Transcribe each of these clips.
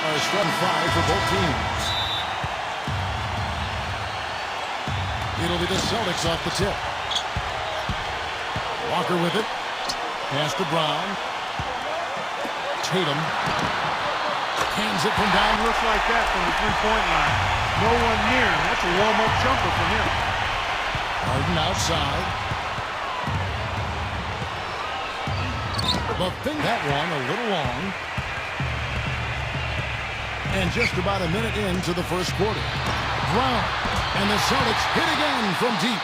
are starting 5 for both teams. It'll be the Celtics off the tip. Walker with it. Pass to Brown. Tatum. Hands it from down. Looks like that from the three-point line. No one near him. That's a warm-up jumper for him. Harden outside. But think that one a little long. And just about a minute into the first quarter. Brown. And the Celtics hit again from deep.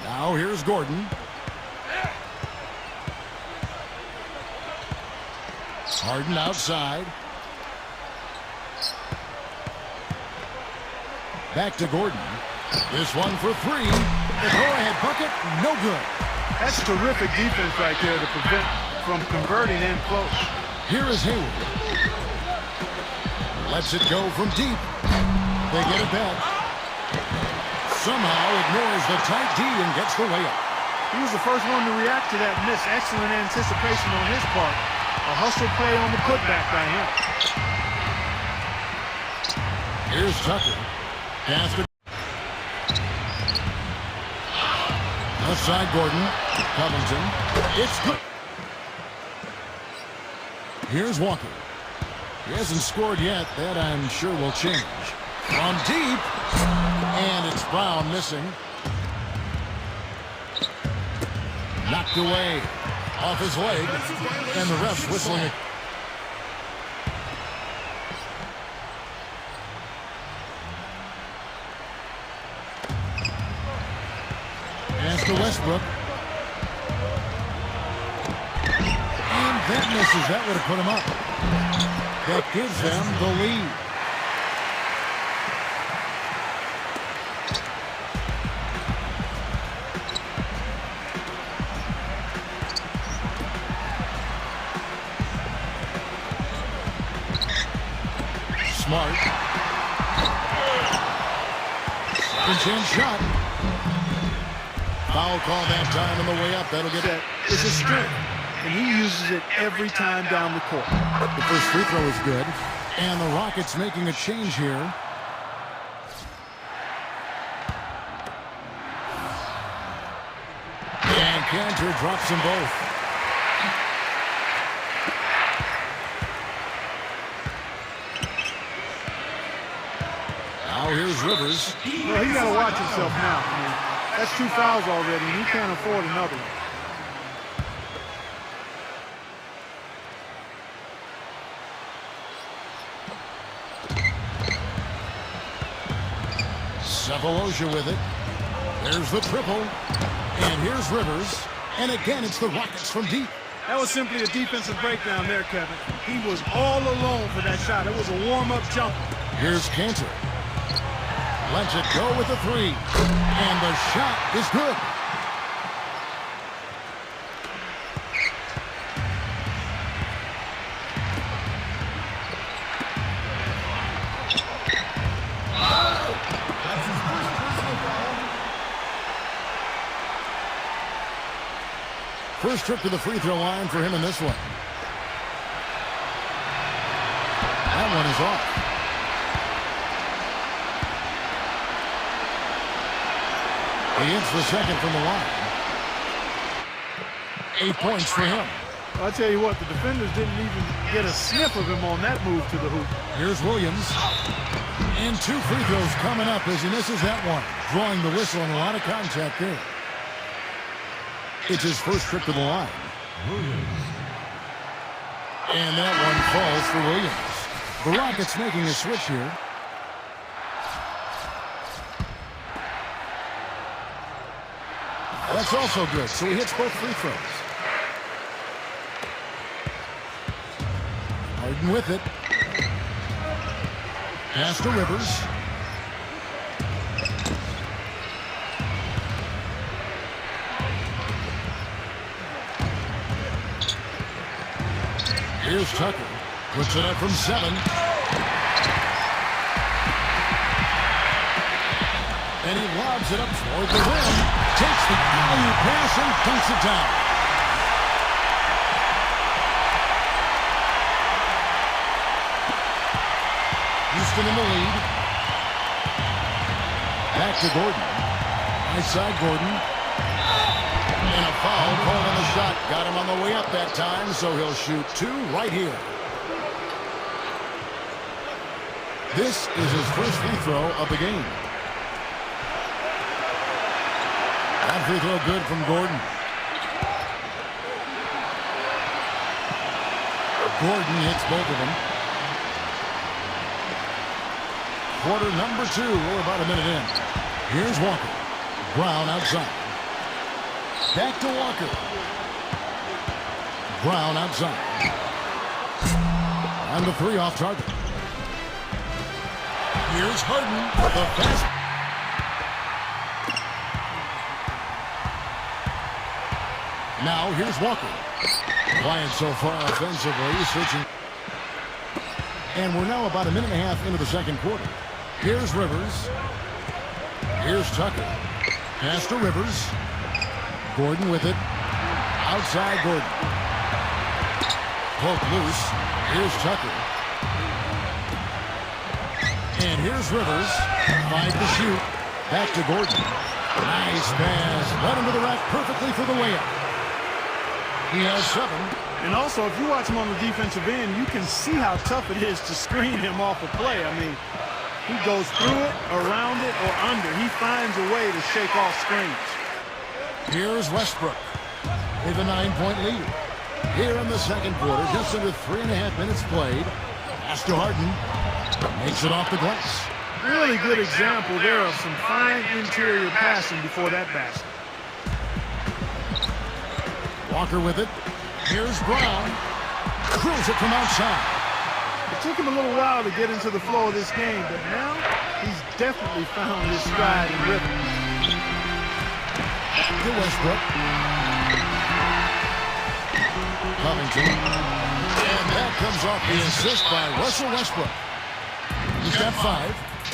Now here's Gordon. Harden outside. Back to Gordon. This one for three. The go-ahead bucket, no good. That's terrific defense right there to prevent from converting in close. Here is Hayward. Lets it go from deep. They get it back. Somehow ignores the tight D and gets the layup. He was the first one to react to that miss. Excellent anticipation on his part. A hustle play on the putback by him. Here's Tucker. Pass to left side Gordon. Covington. It's good. Here's Walker. He hasn't scored yet. That I'm sure will change. From deep. And it's Brown missing. Knocked away. Off his leg. And the ref's whistling it. Pass to Westbrook. And that misses. That would have put him up. That gives them the lead. Smart. Second chance shot. Foul call that time on the way up. That'll get it. It's a strength, and he uses it every time down the court. The first free throw is good. And the Rockets making a change here. And Cantor drops them both. Now here's Rivers. Well, he got to watch himself now. I mean, that's 2 fouls already, and he can't afford another one. Cephalosha with it. There's the triple. And here's Rivers. And again, it's the Rockets from deep. That was simply a defensive breakdown there, Kevin. He was all alone for that shot. It was a warm-up jumper. Here's Cantor. Lets it go with the three. And the shot is good. First trip to the free throw line for him in this one. That one is off. He hits the second from the line. 8 points for him. I'll tell you what, the defenders didn't even get a sniff of him on that move to the hoop. Here's Williams. And 2 free throws coming up as he misses that one. Drawing the whistle and a lot of contact there. It's his first trip to the line. And that one falls for Williams. The Rockets making a switch here. That's also good, so he hits both free throws. Harden with it. Pass to Rivers. Here's Tucker. Puts it up from 7. And he lobs it up toward the rim. Takes the alley-oop pass and dunks it down. Houston in the lead. Back to Gordon. Right side Gordon. And a foul called on the shot. Got him on the way up that time, so he'll shoot two right here. This is his first free throw of the game. That free throw good from Gordon. Gordon hits both of them. Quarter number 2. We're about a minute in. Here's Walker. Brown outside. Back to Walker. Brown outside. And the 3 off target. Here's Harden. The fast. Now here's Walker. Quiet so far offensively. Switching. And we're now about a minute and a half into the second quarter. Here's Rivers. Here's Tucker. Pass to Rivers. Gordon with it. Outside Gordon. Poke loose. Here's Tucker. And here's Rivers. 5 to shoot. Back to Gordon. Nice pass. Led him to the rack perfectly for the layup. He has 7. And also, if you watch him on the defensive end, you can see how tough it is to screen him off a play. I mean, he goes through it, around it, or under. He finds a way to shake off screens. Here's Westbrook with a 9-point lead. Here in the second quarter, just under 3.5 minutes played. Pass to Harden. Makes it off the glass. Really good example there of some fine interior passing before that basket. Walker with it. Here's Brown. Drills it from outside. It took him a little while to get into the flow of this game, but now he's definitely found his stride and rhythm. To Westbrook. Covington. And that comes off the assist by Russell Westbrook. He's got 5.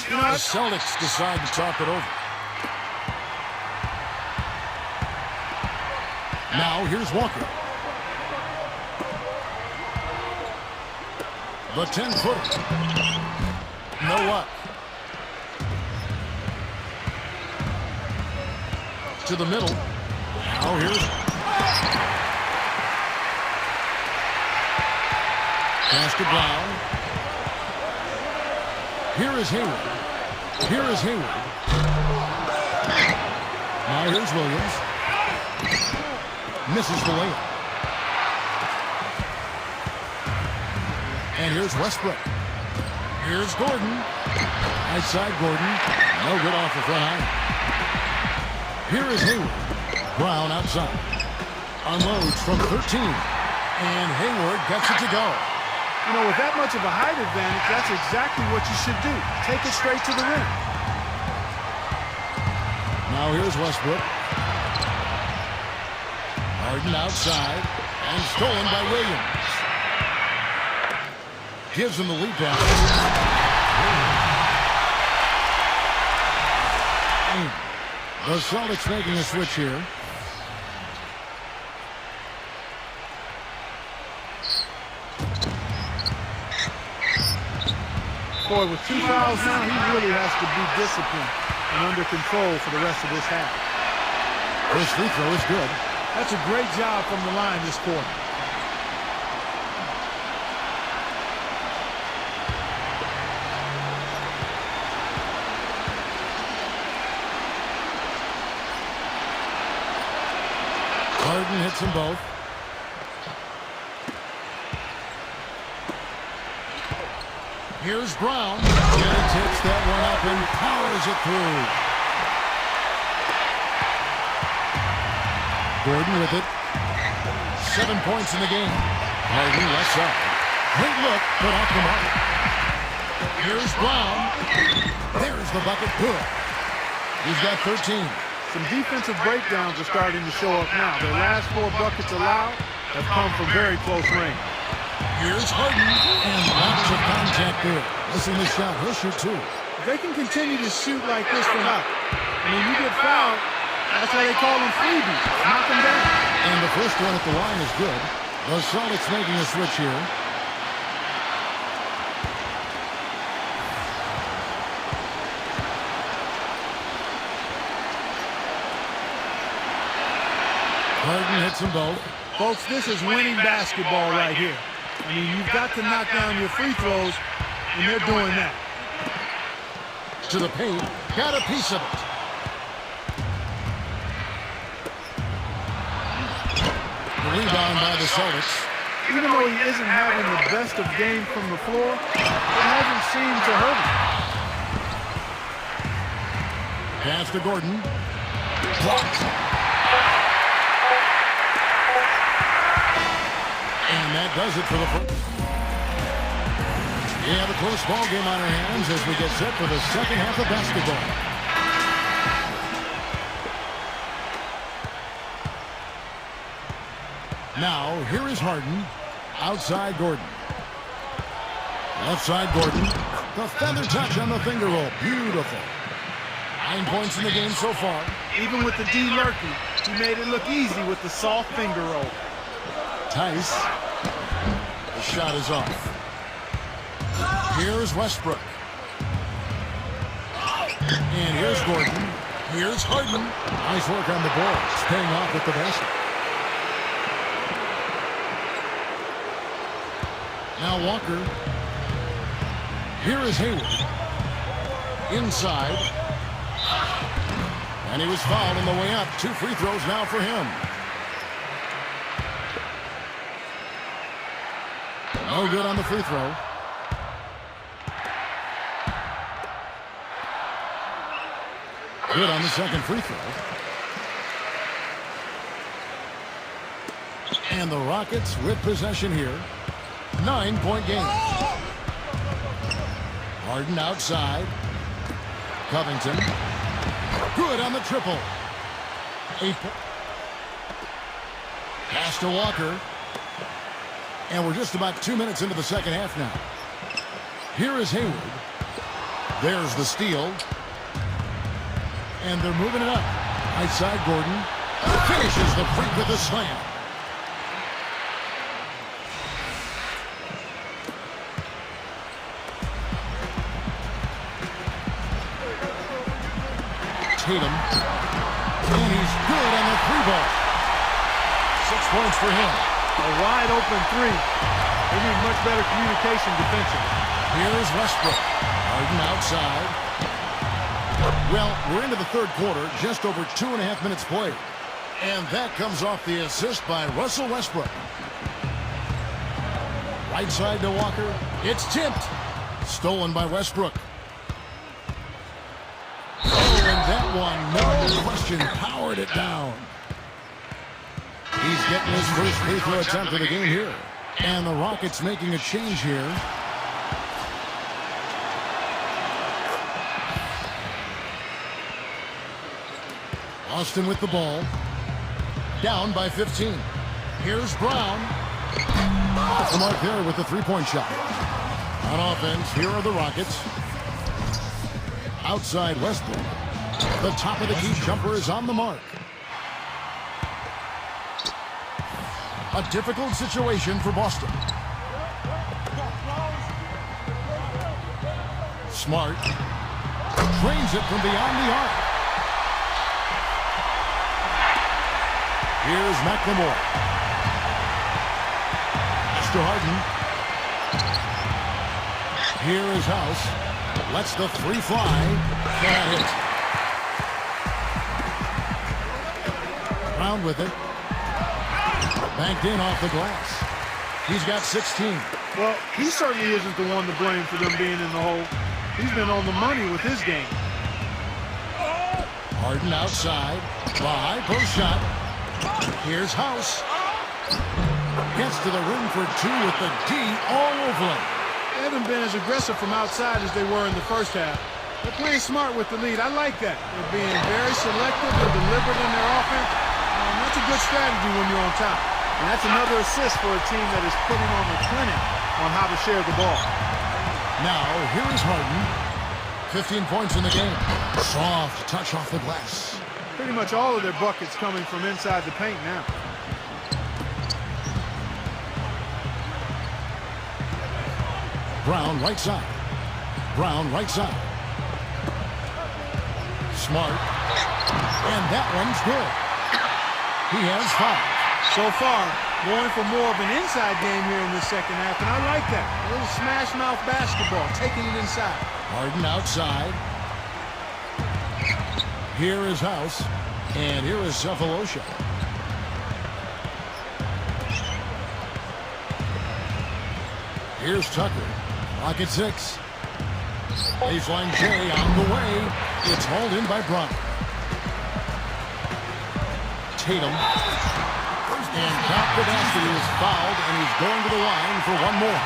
The Celtics decide to talk it over. Now here's Walker. The 10-footer. No luck. To the middle. Now here's. Pass to Brown. Here is Hayward. Here is Hayward. Now here's Williams. Misses the layup. And here's Westbrook. Here's Gordon. Outside Gordon. No good off the front iron. Here is Hayward. Brown outside. Unloads from 13. And Hayward gets it to go. You know, with that much of a height advantage, that's exactly what you should do. Take it straight to the rim. Now here's Westbrook. Harden outside. And stolen by Williams. Gives him the lead pass. The Celtics making a switch here. Boy, with 2 fouls now, he really has to be disciplined and under control for the rest of this half. First free throw is good. That's a great job from the line this quarter. Harden hits them both. Here's Brown. And takes that one up and powers it through. Gordon with it. 7 points in the game. Harden left side. Great look, but off the mark. Here's Brown. There's the bucket. Good. He's got 13. Some defensive breakdowns are starting to show up now. Their last 4 buckets allowed have come from very close range. Here's Harden, and lots of contact there. Listen to the shot. He'll shoot 2. If they can continue to shoot like this from out, I mean, you get fouled, That's why they call them freebies. Knock them down. And the first one at the line is good. The Celtics making a switch here. Harden hits them both. Folks, this is winning basketball right here. I mean, you've got to knock down your free throws, and they're doing that. To the paint, got a piece of it. The rebound by the Celtics. Even though he isn't having the best of game from the floor, it hasn't seemed to hurt him. Pass to Gordon. Blocked. And that does it for the first. We have a close ball game on our hands as we get set for the second half of basketball. Now, here is Harden. Outside Gordon. Left side Gordon. The feather touch on the finger roll. Beautiful. 9 points in the game so far. Even with the D lurking, he made it look easy with the soft finger roll. Tice. The shot is off. Here's Westbrook. And here's Gordon. Here's Harden. Nice work on the ball. It's paying off at the basket. Now Walker. Here is Hayward. Inside. And he was fouled on the way up. 2 free throws now for him. No good on the free throw. Good on the second free throw. And the Rockets with possession here. 9-point game. Harden outside. Covington. Good on the triple. 8 points. Pass to Walker. And we're just about 2 minutes into the second half now. Here is Hayward. There's the steal. And they're moving it up. Right side Gordon. Finishes the freak with a slam. Tatum. And he's good on the 3-ball. 6 points for him. A wide open 3. They need much better communication defensively. Here's Westbrook. Harden outside. Well, we're into the third quarter, just over 2.5 minutes played. And that comes off the assist by Russell Westbrook. Right side to Walker. It's tipped. Stolen by Westbrook. Oh, and that one, no question, powered it down. He's getting his first free throw attempt of the game here. And the Rockets making a change here. Austin with the ball. Down by 15. Here's Brown. Off the mark there with the 3-point shot. On offense, here are the Rockets. Outside Westbrook. The top of the key jumper is on the mark. A difficult situation for Boston. Smart. Drains it from beyond the arc. Here's McLemore. Mr. Harden. Here is House. Lets the 3 fly. That hit. Brown with it. Banked in off the glass. He's got 16. Well, he certainly isn't the one to blame for them being in the hole. He's been on the money with his game. Harden outside. The high post shot. Here's House. Gets to the rim for 2 with the D all over him. They haven't been as aggressive from outside as they were in the first half. They're playing smart with the lead. I like that. They're being very selective and deliberate in their offense. That's a good strategy when you're on top. And that's another assist for a team that is putting on the clinic on how to share the ball. Now, here is Harden. 15 points in the game. Soft touch off the glass. Pretty much all of their buckets coming from inside the paint now. Brown right side. Brown right side. Smart. And that one's good. He has 5. So far, going for more of an inside game here in the second half, and I like that. A little smash mouth basketball, taking it inside. Harden outside. Here is House, and here is Cephalosha. Here's Tucker. Clock at 6. Baseline J on the way. It's hauled in by Bronk. Tatum. And Count Badowski is fouled, and he's going to the line for one more.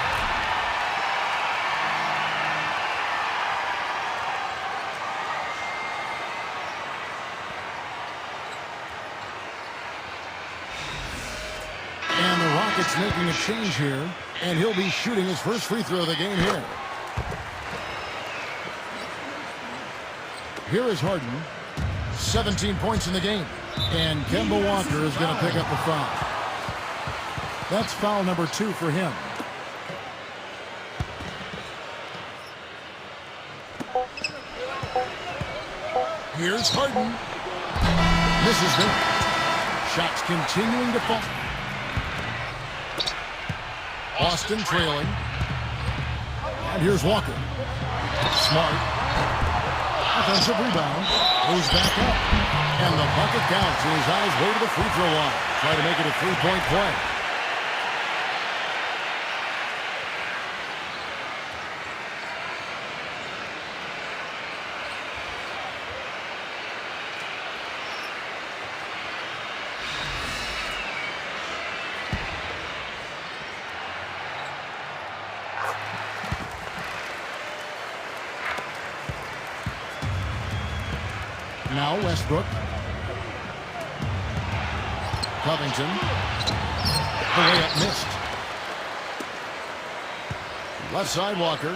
And the Rockets making a change here, and he'll be shooting his first free throw of the game here. Here is Harden. 17 points in the game. And Kemba Walker is going to pick up the foul. That's foul number 2 for him. Here's Harden. Misses them. Shots continuing to fall. Boston trailing. And here's Walker. Smart. Offensive rebound. Goes back up. And the bucket counts, and his eyes way to the free throw line. Try to make it a 3-point play. Now Westbrook. Covington. The layup missed. Left side Walker.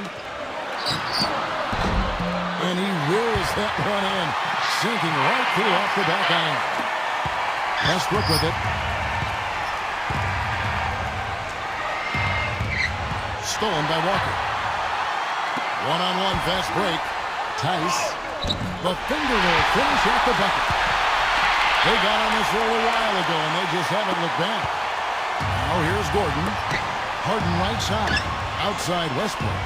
And he wills that one in. Sinking right through off the back iron. Westbrook with it. Stolen by Walker. One-on-one fast break. Tice. The finger roll finish at the bucket. They got on this roll a while ago, and they just haven't looked back. Now here's Gordon. Harden right side. Outside Westbrook.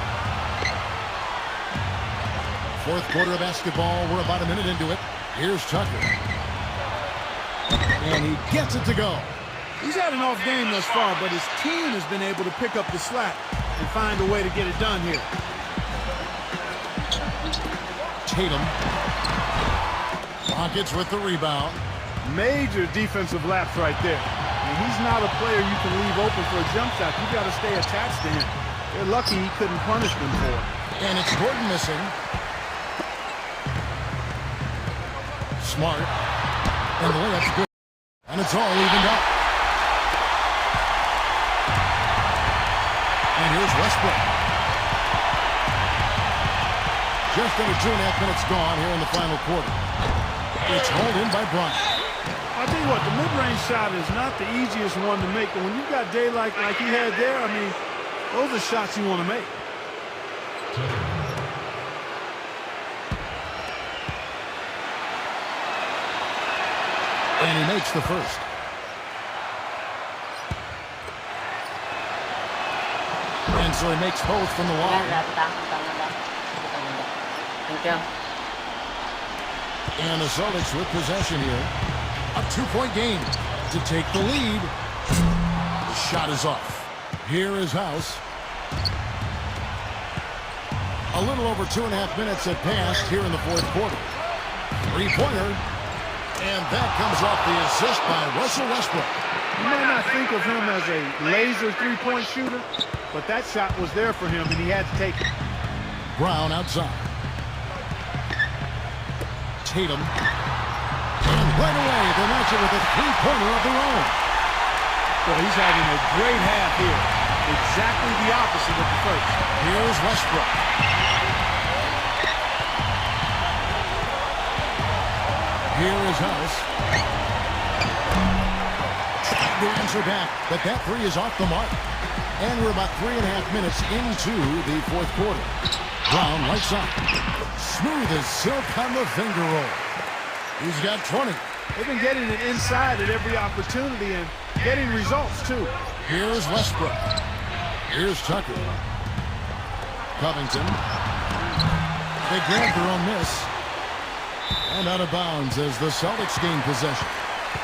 Fourth quarter of basketball. We're about a minute into it. Here's Tucker. And he gets it to go. He's had an off game thus far, but his team has been able to pick up the slack and find a way to get it done here. Tatum. Rockets with the rebound. Major defensive lapse right there. And he's not a player you can leave open for a jump shot. You got to stay attached to him. They're lucky he couldn't punish them for it. And it's Gordon missing. Smart. And the layup's good. And it's all evened up. And here's Westbrook. Just under 2.5 minutes gone here in the final quarter. It's hauled in by Bryant. I'll tell you what, the mid-range shot is not the easiest one to make, but when you've got daylight like he had there, I mean, those are shots you want to make. And he makes the first. And so he makes both from the line. And the Celtics with possession here. A 2-point game to take the lead. The shot is off. Here is House. A little over 2.5 minutes have passed here in the fourth quarter. Three-pointer. And that comes off the assist by Russell Westbrook. You might not think of him as a laser three-point shooter, but that shot was there for him, and he had to take it. Brown outside. Tatum. And right away, they match it with a three-pointer of their own. Well, he's having a great half here. Exactly the opposite of the first. Here's Westbrook. Here is House. Trying to answer back, but that three is off the mark. And we're about 3.5 minutes into the fourth quarter. Brown right side. Smooth as silk on the finger roll. He's got 20. They've been getting it inside at every opportunity and getting results, too. Here's Westbrook. Here's Tucker. Covington. They grab their own miss. And out of bounds as the Celtics gain possession.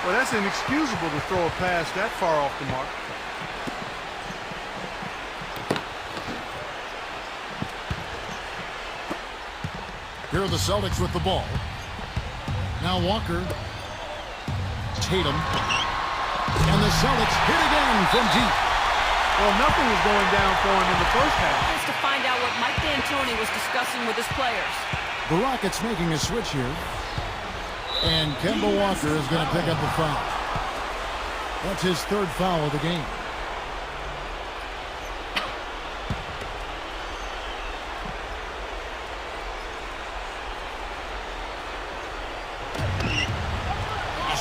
Well, that's inexcusable to throw a pass that far off the mark. Here are the Celtics with the ball. Now Walker. Tatum. And the Celtics hit again from deep. Well, nothing was going down for him in the first half. Just to find out what Mike D'Antoni was discussing with his players. The Rockets making a switch here. And Kemba Walker is going to pick up the foul. That's his third foul of the game.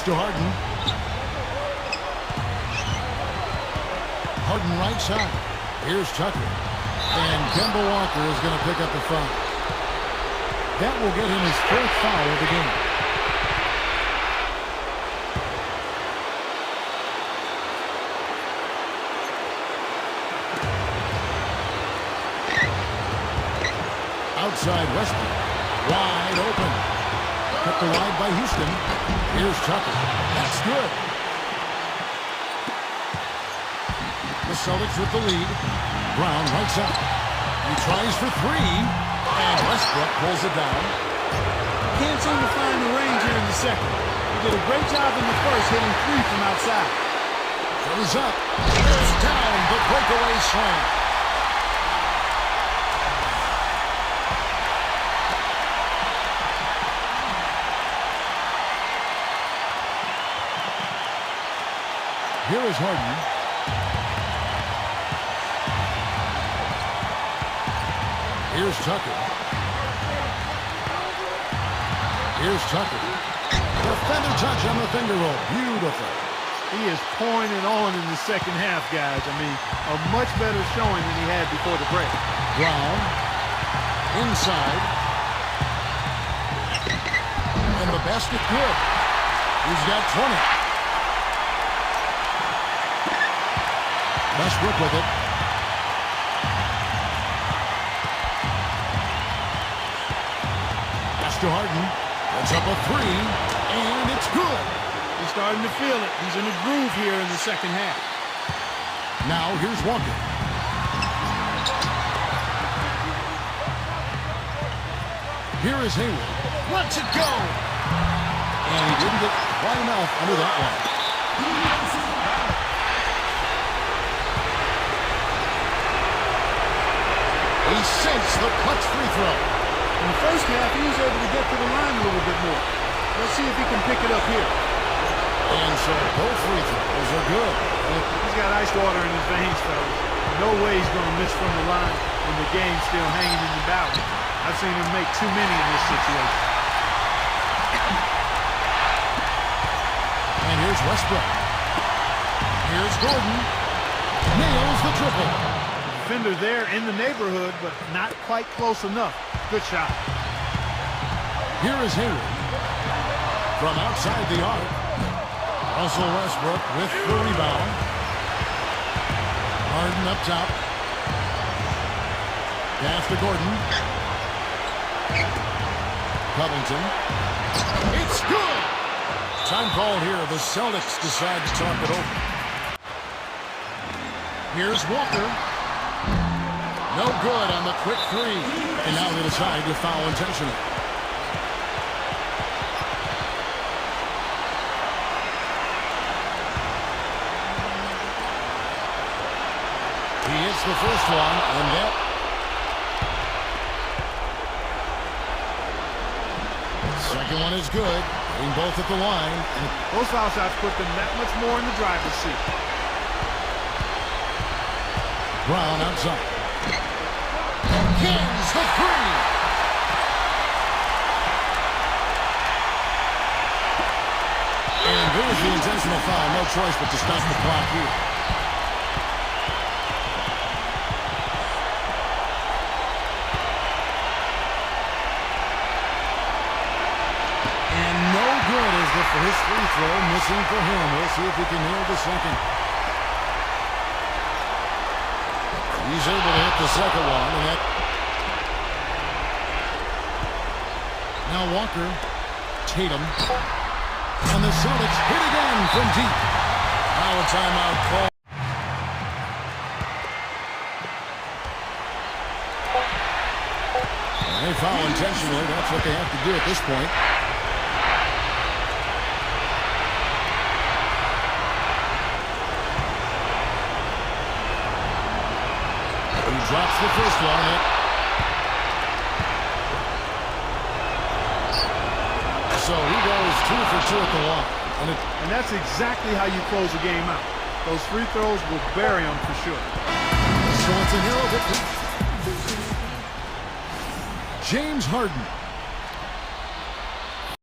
To Harden. Harden right side. Here's Tucker. And Kemba Walker is going to pick up the foul. That will get him his fourth foul of the game. Outside Westbrook. Wide open. Cut the wide by Houston. Here's Tucker. That's good. The Celtics with the lead. Brown right side. He tries for three. And Westbrook pulls it down. Can't seem to find the range here in the second. He did a great job in the first, hitting three from outside. Goes up. Goes down. The breakaway slam. Here is Harden. Here's Tucker. Here's Tucker. The feather touch on the finger roll. Beautiful. He is pouring it on in the second half, guys. I mean, a much better showing than he had before the break. Brown. Inside. And the basket good. He's got 20. Westbrook with it. Pass to Harden. Puts up a three, and it's good. He's starting to feel it. He's in a groove here in the second half. Now here's Walker. Here is Hayward. Lets it go. And he didn't get quite enough under that one. He sinks the clutch free throw. In the first half, he was able to get to the line a little bit more. Let's see if he can pick it up here. And so both free throws are good. He's got ice water in his veins, fellas. No way he's going to miss from the line when the game's still hanging in the balance. I've seen him make too many in this situation. And here's Westbrook. Here's Gordon. Nails the triple. Defender there in the neighborhood, but not quite close enough. Good shot. Here is Hayward. From outside the arc. Russell Westbrook with the rebound. Harden up top. Pass to Gordon. Covington. It's good! Time called here. The Celtics decide to talk it over. Here's Walker. No good on the quick three. And now they decide to foul intentionally. He hits the first one, and that... Second one is good. Getting both at the line. And those foul shots put them that much more in the driver's seat. Brown outside. Kings the three. And there's the intentional foul. No choice but to stop the clock here. And no good as for his free throw. Missing for him. We'll see if he can nail the second. He's able to hit the second one. And that... Now Walker. Tatum. And the Celtics hit again from deep. Now a timeout call. They foul intentionally. That's what they have to do at this point. He drops the first one. So he goes 2 for 2 at the line. And that's exactly how you close a game out. Those free throws will bury them for sure. So it's a narrow victory. James Harden